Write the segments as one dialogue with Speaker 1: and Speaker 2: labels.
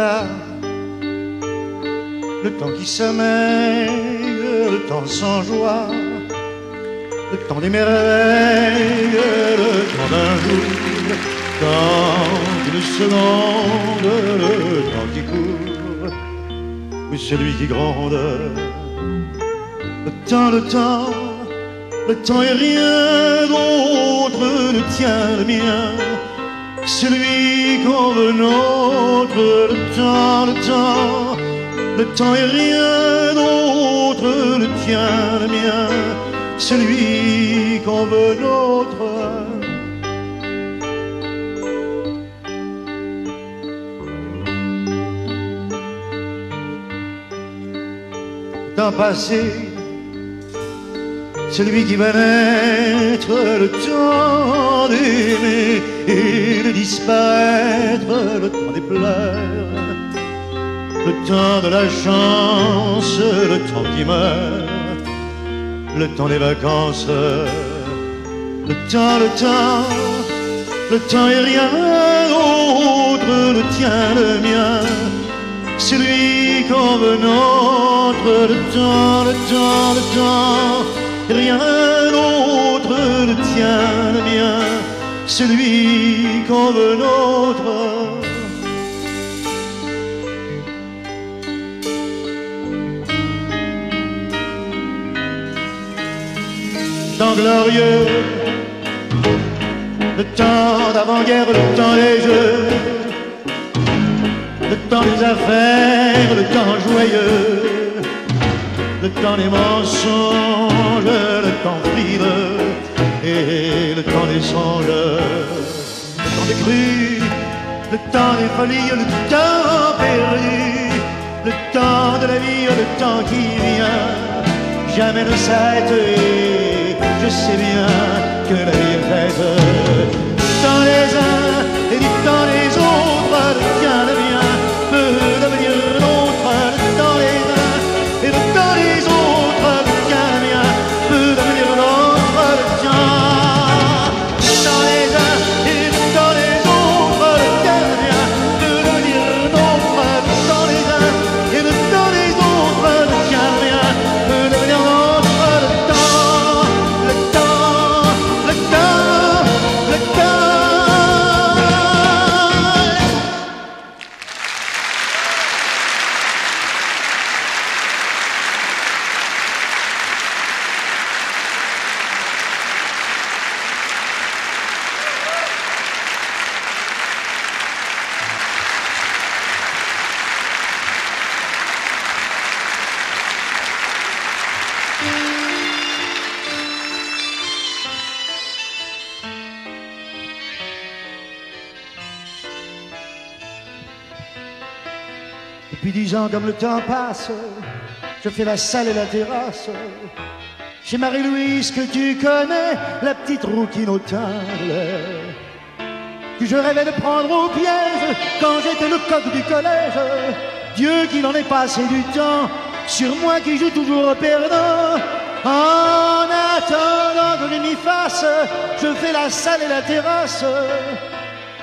Speaker 1: là, le temps qui sommeille, le temps sans joie, le temps des merveilles, le temps d'un jour, le temps d'une seconde, le temps qui court, oui, celui qui gronde. Le temps et rien d'autre ne tient le mien, celui qu'on veut nôtre. Le temps et rien d'autre ne tient le mien, celui qu'on veut nôtre. Le temps passé, celui qui va naître, le temps d'aimer et de disparaître, le temps des pleurs, le temps de la chance, le temps qui meurt, le temps des vacances, le temps et rien d'autre ne tient le mien, celui qu'on veut nôtre. Le temps, rien d'autre ne tient le mien, celui qu'on veut nôtre. Temps glorieux, le temps d'avant-guerre, le temps des jeux, le temps des affaires, le temps joyeux, le temps des mensonges, le temps frileux et le temps des songes, le temps des crues, le temps des folies, le temps perdu, le temps de la vie, le temps qui vient, jamais ne s'arrête et je sais bien que la vie est faite du temps des uns et du temps des autres. Le tien, le mien peut devenir l'autre, le temps des uns et le temps des autres. Le tien, le mien peut devenir l'autre, le tien. Le temps des uns et le temps des autres. Le tien, le mien peut devenir l'autre, le temps des uns et le temps des autres. Le tien, le mien peut devenir l'autre, le temps, le temps, le temps, le temps. Depuis 10 ans, comme le temps passe, je fais la salle et la terrasse. Chez Marie-Louise, que tu connais, la petite rouquine au teint de l'air, que je rêvais de prendre au piège quand j'étais le coq du collège. Dieu qu'il en ait passé du temps sur moi qui joue toujours perdant. En attendant que je m'y fasse, je fais la salle et la terrasse,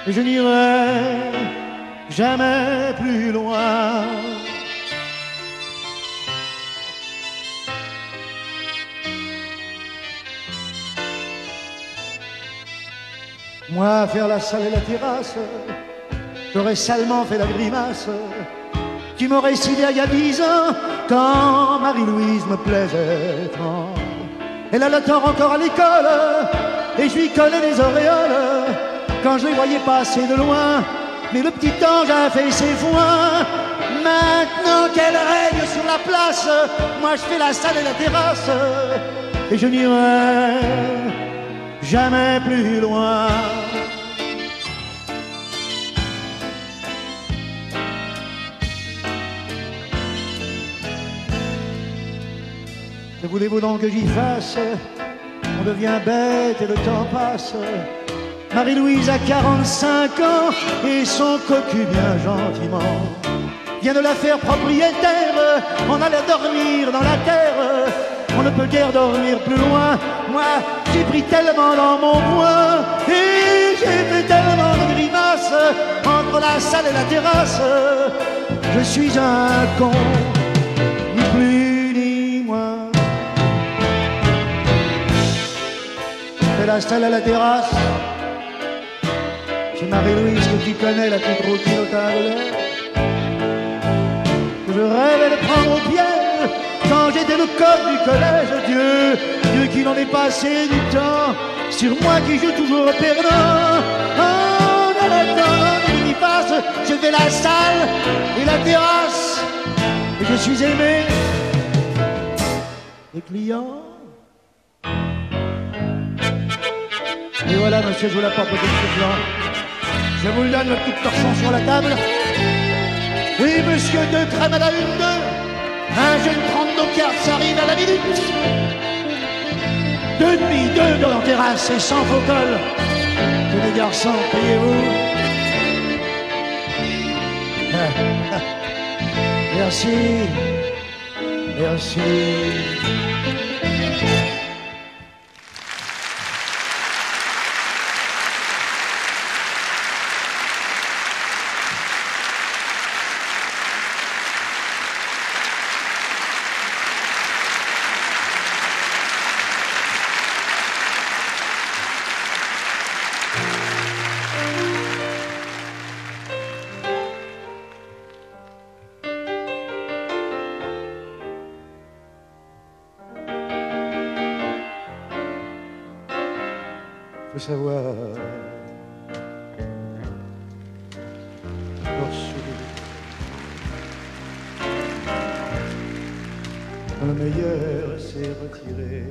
Speaker 1: et je n'irai jamais plus loin. Moi, faire la salle et la terrasse, j'aurais salement fait la grimace. Tu m'aurais cédé il y a 10 ans, quand Marie-Louise me plaisait tant. Elle a le tort encore à l'école, et je lui connais les auréoles, quand je les voyais passer de loin. Mais le petit ange a fait ses foins. Maintenant qu'elle règne sur la place, moi je fais la salle et la terrasse, et je n'irai jamais plus loin. Que voulez-vous donc que j'y fasse? On devient bête et le temps passe. Marie-Louise a 45 ans et son cocu bien gentiment vient de la faire propriétaire. On allait dormir dans la terre, on ne peut guère dormir plus loin. Moi, j'ai pris tellement dans mon coin et j'ai fait tellement de grimaces entre la salle et la terrasse je suis un con, ni plus ni moins. Je l'installe à la terrasse, chez Marie-Louise que tu connais, la plus grosse notable. Je rêvais de prendre au piège quand j'étais le coq du collège. Dieu qu'il en est passé du temps sur moi qui joue toujours au perdant. En attendant qu'il y passe, je fais la salle et la terrasse et je suis aimé des clients. Et voilà, monsieur, je vous la porte de blanc. Je vous le donne, le coup de torchon sur la table. Oui, monsieur, 2 crèmes à la 1-2. Un jeune 32 cartes, ça arrive à la minute. 2 demi, 2 dans la terrasse et sans faux col. Tous les garçons, priez-vous. Merci. Merci. Faut savoir quand le meilleur s'est retiré,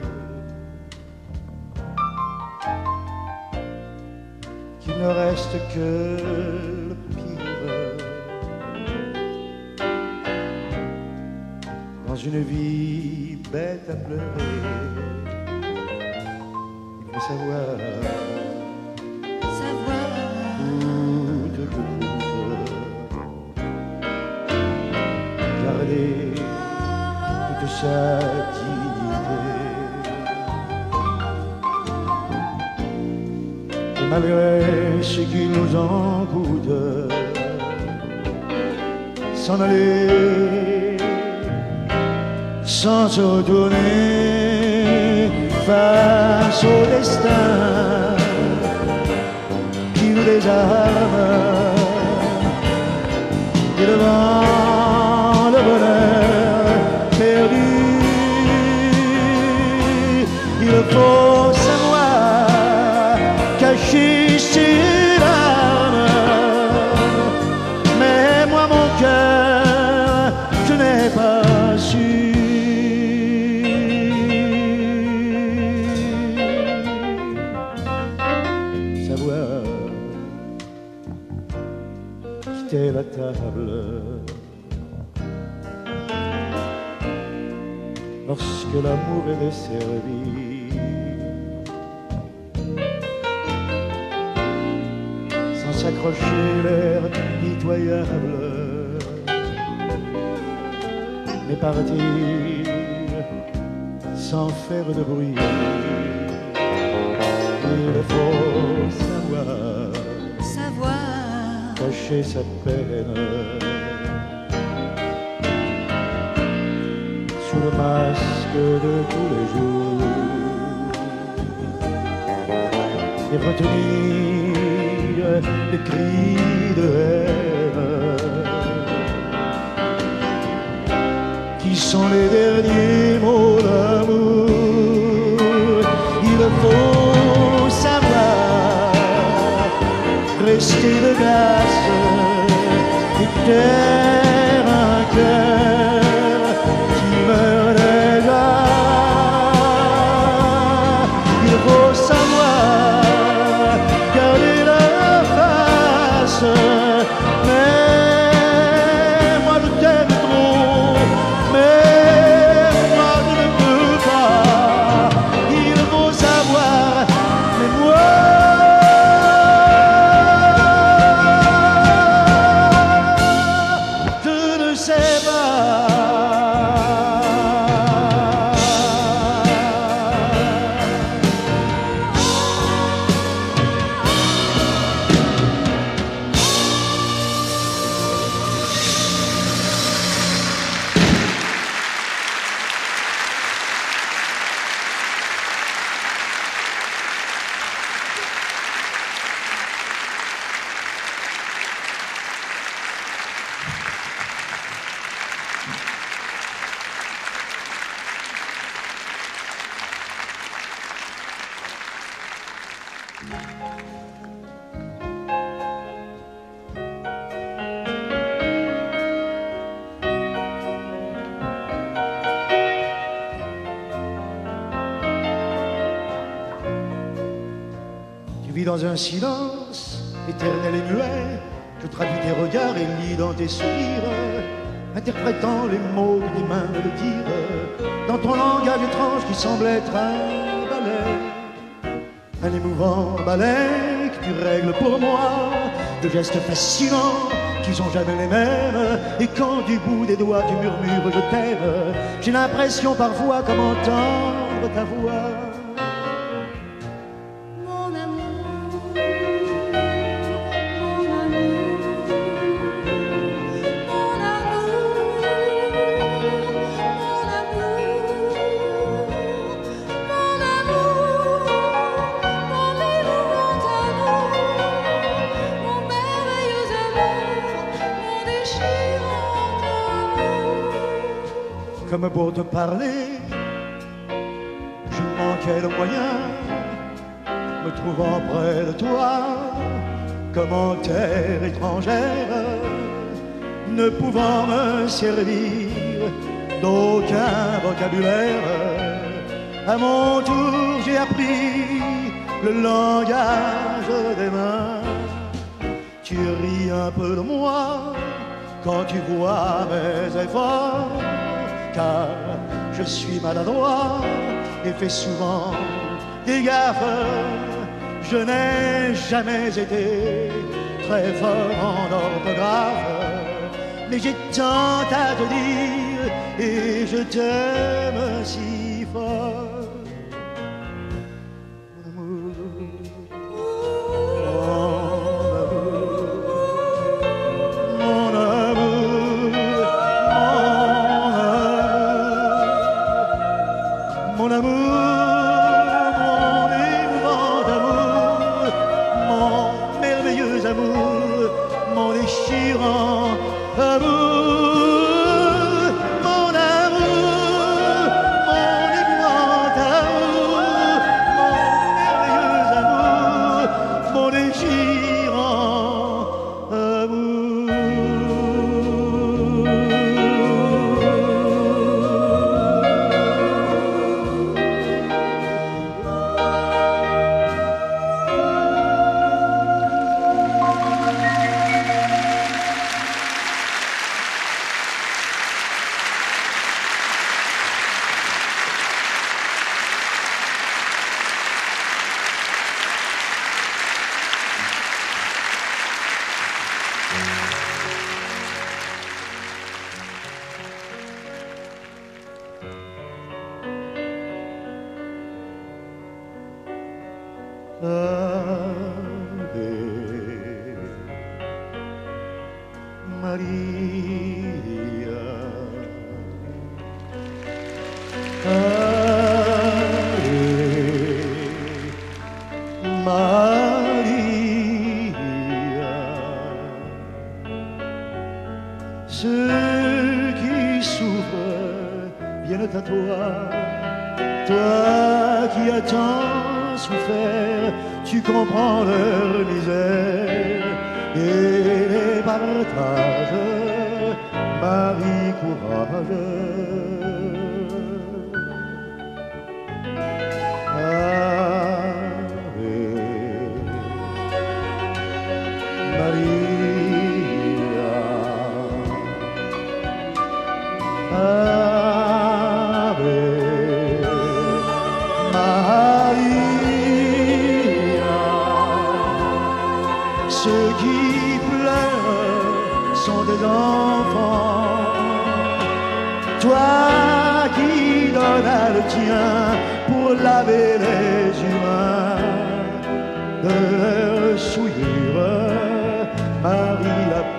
Speaker 1: qu'il ne reste que le pire dans une vie bête à pleurer. Savoir coûte que coûte, garder toute sa dignité. Et malgré ce qui nous en coûte, s'en aller sans se retourner face au destin qui nous désarme, et devant le bonheur perdu, il faut savoir cacher ses larmes. Mais moi mon cœur, je n'ai pas su. Quitter la table lorsque l'amour est desservi, sans s'accrocher l'air pitoyable, mais partir sans faire de bruit. Il faut savoir cacher sa peine sous le masque de tous les jours et retenir les cris de haine qui sont les derniers mots d'amour. Il faut savoir rester de glace et taire un cœur qui meurt déjà. Il faut savoir garder la face, mais moi je t'aime trop, mais moi je ne vis dans un silence éternel et muet. Je traduis tes regards et lis dans tes sourires, interprétant les mots que tes mains veulent dire, dans ton langage étrange qui semble être un ballet, un émouvant ballet que tu règles pour moi, de gestes fascinants qui sont jamais les mêmes. Et quand du bout des doigts tu murmures je t'aime, j'ai l'impression parfois comme entendre ta voix. Comme pour te parler, je manquais le moyen, me trouvant près de toi, comme en terre étrangère, ne pouvant me servir d'aucun vocabulaire. À mon tour, j'ai appris le langage des mains. Tu ris un peu de moi quand tu vois mes efforts, car je suis maladroit et fais souvent des gaffes. Je n'ai jamais été très fort en orthographe, mais j'ai tant à te dire et je t'aime si fort. Mon amour, mon émouvant amour, mon merveilleux amour, mon déchirant amour, mon amour, mon émouvant amour, mon merveilleux amour, mon déchirant amour. Ave Maria, Ave Maria. Ceux qui souffrent viennent à toi, toi qui as tant souffert, tu comprends leur misère et les partages. Marie, courage. Ave Maria, Ave Maria. Ceux qui pleurent sont des enfants, toi qui donnas le tien pour laver les humains de leurs souillures, Marie la pure.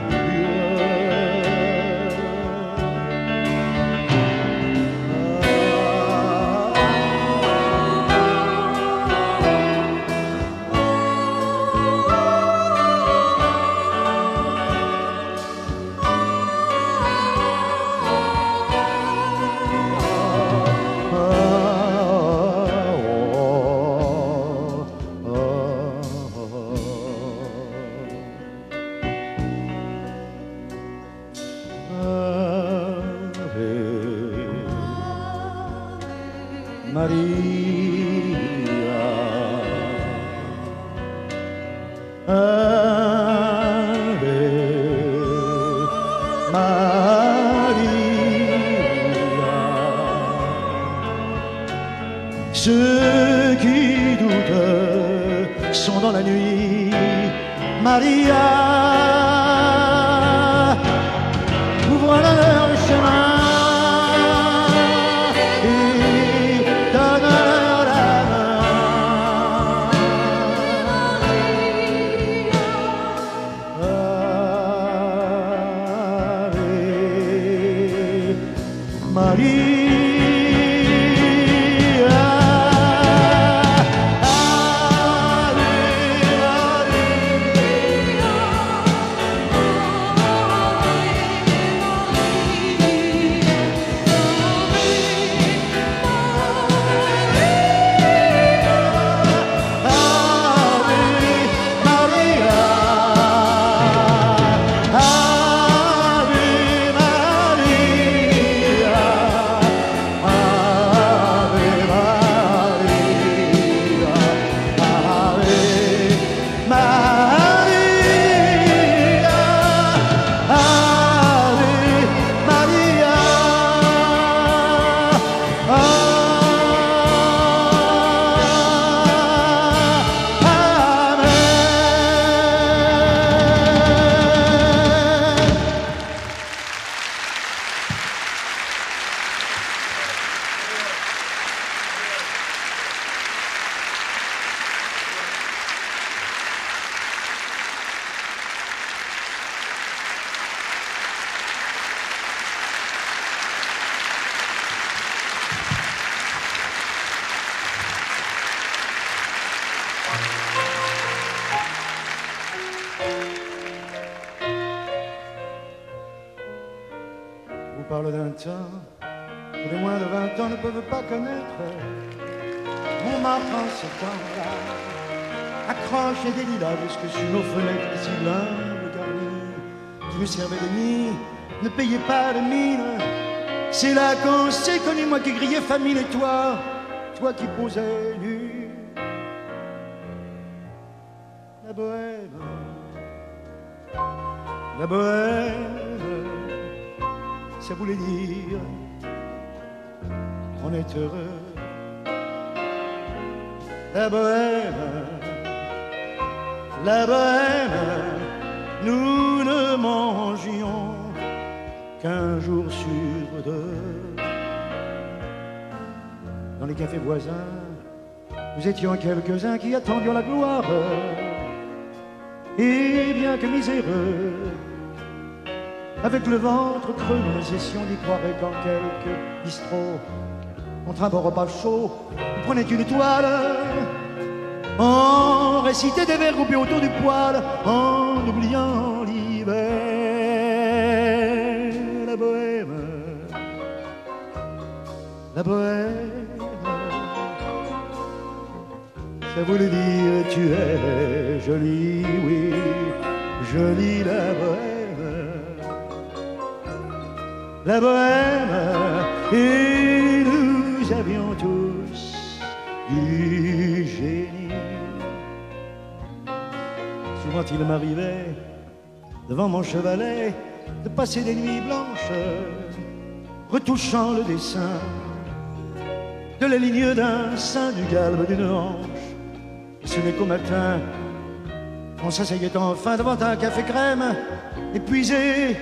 Speaker 1: Maria, Maria. Ceux qui doutent sont dans la nuit, Maria. Ouvre leur chemin. Parle d'un temps que les moins de 20 ans ne peuvent pas connaître. Montmartre en ce temps-là accrochait des lilas jusque sur nos fenêtres si l'humble garni qui nous servait de nid ne payait pas de mine. C'est là qu'on s'est connu, moi qui grillais famine et toi qui posais nu. La bohème, la bohème, ça voulait dire on est heureux. La bohème, nous ne mangions qu'un jour sur deux. Dans les cafés voisins, nous étions quelques-uns qui attendions la gloire. Et bien que miséreux, avec le ventre creux, nous cessions d'y croire qu'en quelques bistrots, contre un bon repas chaud, on prenait une toile, on récitait des vers groupés autour du poêle, en oubliant l'hiver. La bohème, la bohème, ça voulait dire tu es jolie, oui, jolie la bohème. La bohème, et nous avions tous du génie. Souvent il m'arrivait, devant mon chevalet, de passer des nuits blanches, retouchant le dessin de la ligne d'un sein, du galbe d'une hanche. Et ce n'est qu'au matin, on s'asseyait enfin devant un café crème, épuisé,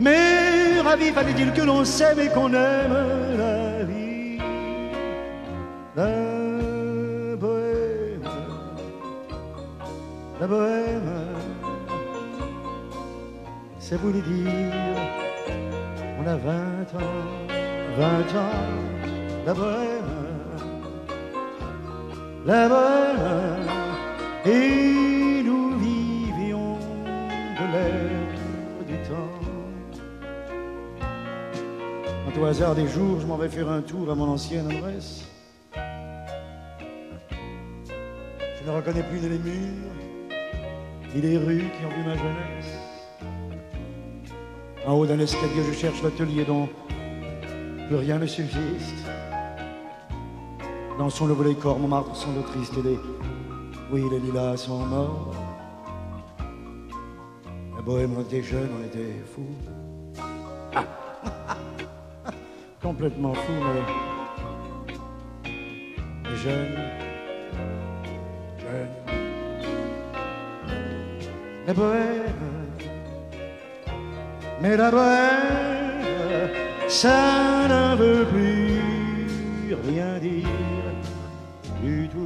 Speaker 1: mais ravi, fallait-il que l'on s'aime et qu'on aime la vie. La bohème, la bohème, ça voulait dire on a 20 ans, la bohème, et nous vivions de l'air du temps. Au hasard des jours, je m'en vais faire un tour à mon ancienne adresse. Je ne reconnais plus ni les murs, ni les rues qui ont vu ma jeunesse. En haut d'un escalier, je cherche l'atelier dont plus rien ne subsiste. Dans son nouveau décor, Montmartre semble triste et oui, les lilas sont morts. La bohème, on était jeunes, on était fous. Complètement fou, mais jeune. Les bohèmes, mais la bohème, ça ne veut plus rien dire du tout.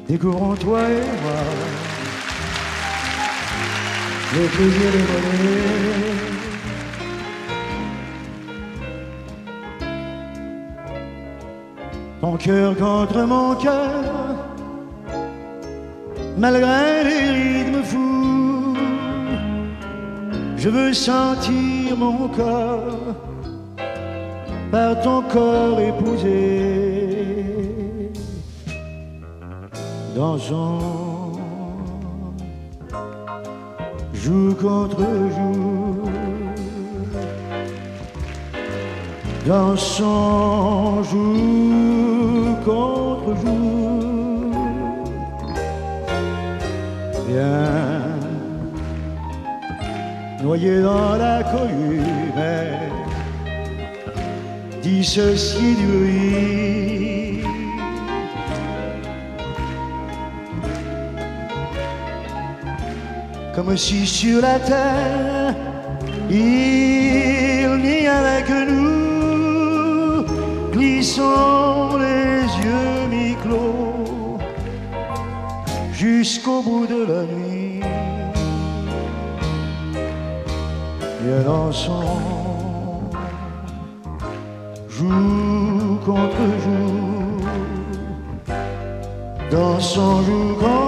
Speaker 1: Découvrons toi et moi le plaisir des volets. Ton cœur contre mon cœur, malgré les rythmes fous, je veux sentir mon corps par ton corps épousé. Dansons, jour contre jour. Dansons, jour contre jour. Viens, noyé dans la cohue, mais dissocié du bruit. Comme si sur la terre, il n'y avait que nous, glissons les yeux mi-clos jusqu'au bout de la nuit. Viens dansons, jour contre jour, dansons jour contre jour.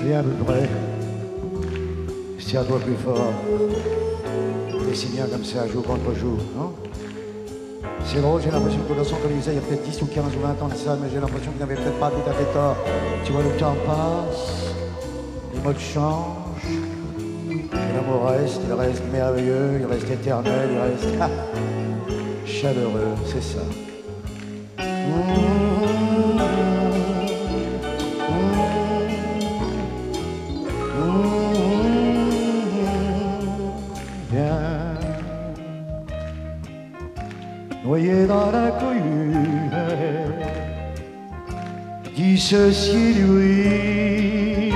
Speaker 1: Viens à peu près, serre-toi plus fort, et c'est bien comme ça, jour contre jour, non? C'est drôle, j'ai l'impression que le son comme il disait il y a peut-être 10 ou 15 ou 20 ans de ça, mais j'ai l'impression qu'il n'avait peut-être pas tout à fait tort. Tu vois, le temps passe, les modes changent, et l'amour reste, il reste merveilleux, il reste éternel, il reste chaleureux, c'est ça. Noyé dans la cohue, dissocié du bruit.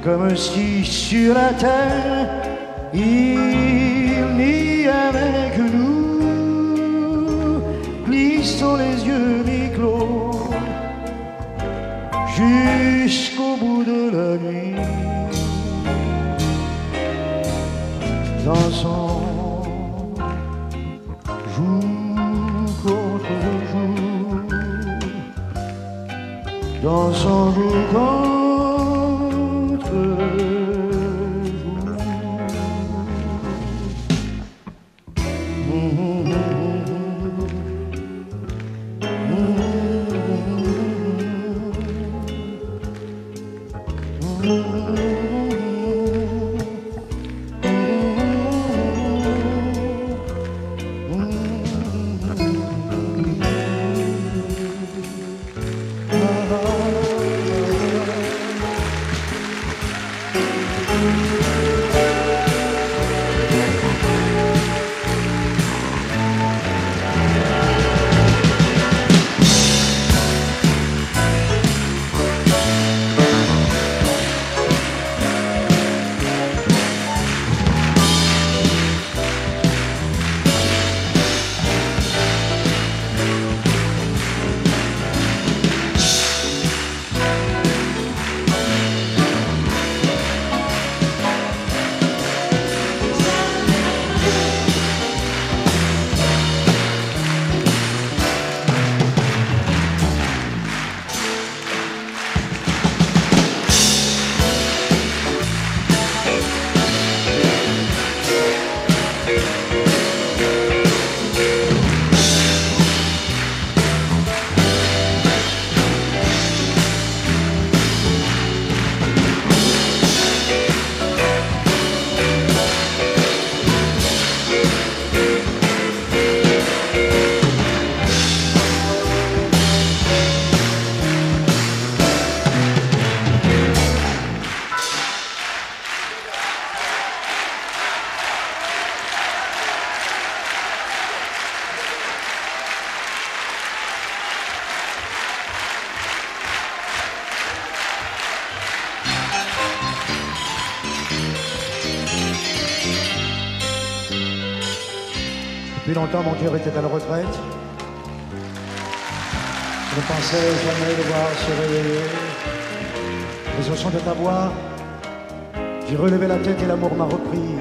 Speaker 1: comme si sur la terre il n'y avait que nous. Glissons les yeux mi-clos jusqu'au bout de la nuit. Dansons jour contre jour, dansons jour contre jour. Depuis longtemps, mon cœur était à la retraite. Je ne pensais jamais le voir se réveiller. Mais au son de ta voix, j'ai relevé la tête et l'amour m'a repris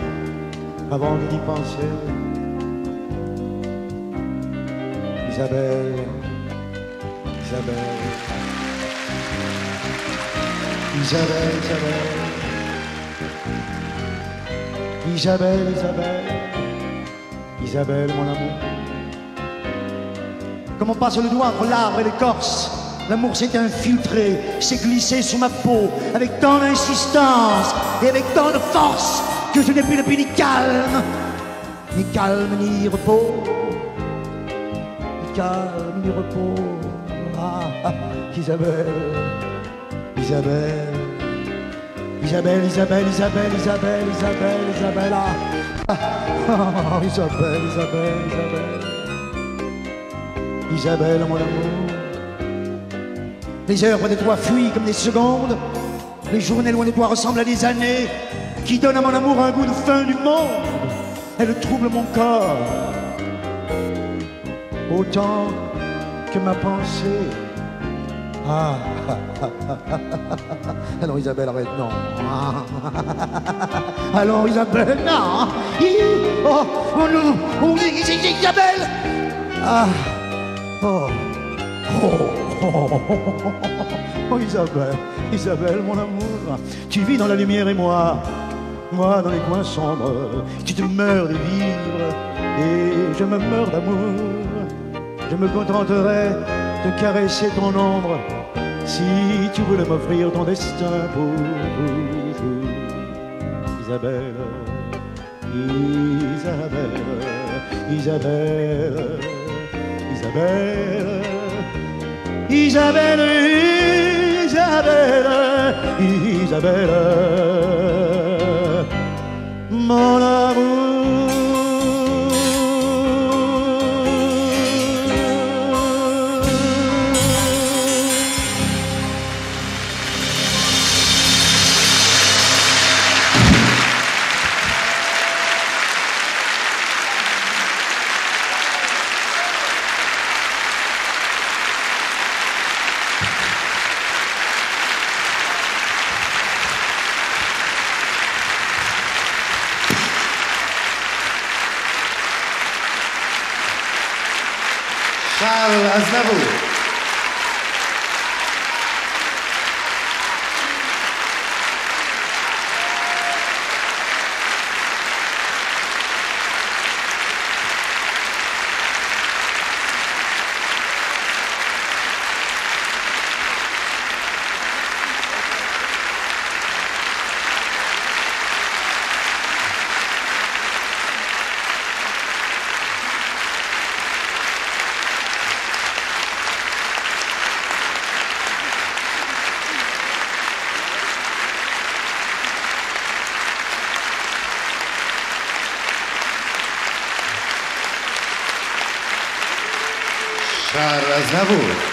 Speaker 1: avant d'y penser. Isabelle, Isabelle, Isabelle, Isabelle, Isabelle, Isabelle. Isabelle, mon amour. Comme on passe le doigt entre l'arbre et l'écorce, l'amour s'est infiltré, s'est glissé sous ma peau, avec tant d'insistance et avec tant de force que je n'ai plus depuis ni calme ni repos, ni calme ni repos. Ah, Isabelle, Isabelle, Isabelle, Isabelle, Isabelle, Isabelle, Isabelle, Isabelle, ah. Oh, Isabelle, Isabelle, Isabelle, Isabelle, mon amour. Les heures près de toi fuient comme des secondes. Les journées loin de toi ressemblent à des années qui donnent à mon amour un goût de fin du monde. Elle trouble mon corps autant que ma pensée. Ah, alors Isabelle, arrête, non. Alors Isabelle, non. Oh, non, oh, Isabelle. Ah, oh, oh, Isabelle, Isabelle, mon amour. Tu vis dans la lumière et moi dans les coins sombres. Tu te meurs de vivre et je me meurs d'amour. Je me contenterai de caresser ton ombre si tu voulais m'offrir ton destin pour toujours. Isabelle, Isabelle, Isabelle, Isabelle, Isabelle, Isabelle, Isabelle, mon amour.
Speaker 2: Charles Aznavour. Charles Aznavour.